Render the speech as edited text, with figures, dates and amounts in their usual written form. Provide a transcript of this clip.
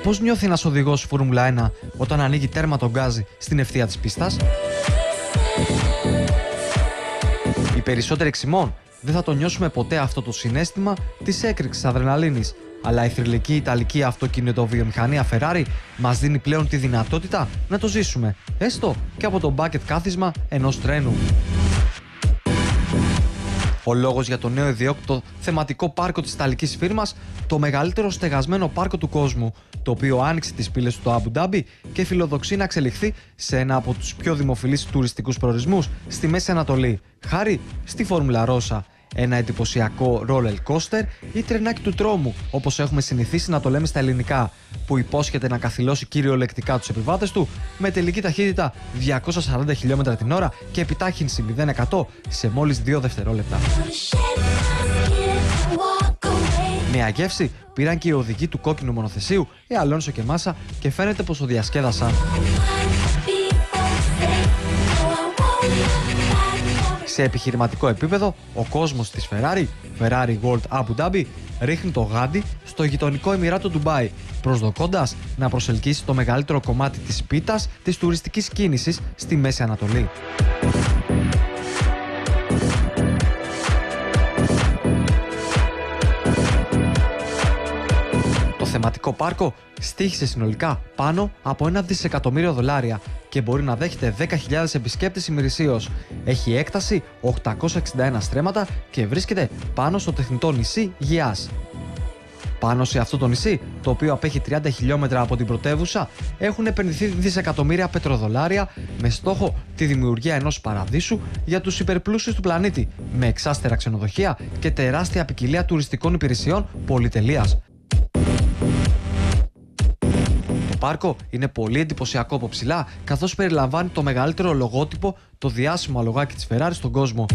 πώς νιώθει ένας οδηγός Φόρμουλα 1 όταν ανοίγει τέρμα τον γκάζι στην ευθεία της πίστας? Οι περισσότεροι εξημών δεν θα το νιώσουμε ποτέ αυτό το συναίσθημα της έκρηξης αδρεναλίνης, αλλά η θρυλική ιταλική αυτοκινητοβιομηχανία Ferrari μας δίνει πλέον τη δυνατότητα να το ζήσουμε, έστω και από το bucket κάθισμα ενός τρένου. Ο λόγος για το νέο ιδιόκτητο θεματικό πάρκο της ιταλικής φίρμας, το μεγαλύτερο στεγασμένο πάρκο του κόσμου, το οποίο άνοιξε τις πύλες του Αμπου Ντάμπι και φιλοδοξεί να εξελιχθεί σε ένα από τους πιο δημοφιλείς τουριστικούς προορισμούς στη Μέση Ανατολή, χάρη στη Φόρμουλα Ρώσα. Ένα εντυπωσιακό roller coaster ή τρενάκι του τρόμου, όπως έχουμε συνηθίσει να το λέμε στα ελληνικά, που υπόσχεται να καθυλώσει κυριολεκτικά τους επιβάτες του με τελική ταχύτητα 240 χιλιόμετρα την ώρα και επιτάχυνση 0% σε μόλις 2 δευτερόλεπτα. Μια γεύση πήραν και οι οδηγοί του κόκκινου μονοθεσίου, Αλόνσο και Μάσα, και φαίνεται πως το διασκέδασαν. Σε επιχειρηματικό επίπεδο, ο κόσμος της Ferrari World Abu Dhabi, ρίχνει το γάντι στο γειτονικό Εμιράτο Ντουμπάι, προσδοκώντας να προσελκύσει το μεγαλύτερο κομμάτι της πίτας της τουριστικής κίνησης στη Μέση Ανατολή. Το θεματικό πάρκο στοίχησε συνολικά πάνω από $1 δισεκατομμύριο και μπορεί να δέχεται 10.000 επισκέπτες ημερησίως. Έχει έκταση 861 στρέμματα και βρίσκεται πάνω στο τεχνητό νησί Γιάς. Πάνω σε αυτό το νησί, το οποίο απέχει 30 χιλιόμετρα από την πρωτεύουσα, έχουν επενδυθεί δισεκατομμύρια πετροδολάρια με στόχο τη δημιουργία ενός παραδείσου για τους υπερπλούσιους του πλανήτη, με εξάστερα ξενοδοχεία και τεράστια ποικιλία τουριστικών υπηρεσιών πολυτελείας. Το πάρκο είναι πολύ εντυπωσιακό από ψηλά, καθώς περιλαμβάνει το μεγαλύτερο λογότυπο, το διάσημο αλογάκι της Ferrari στον κόσμο.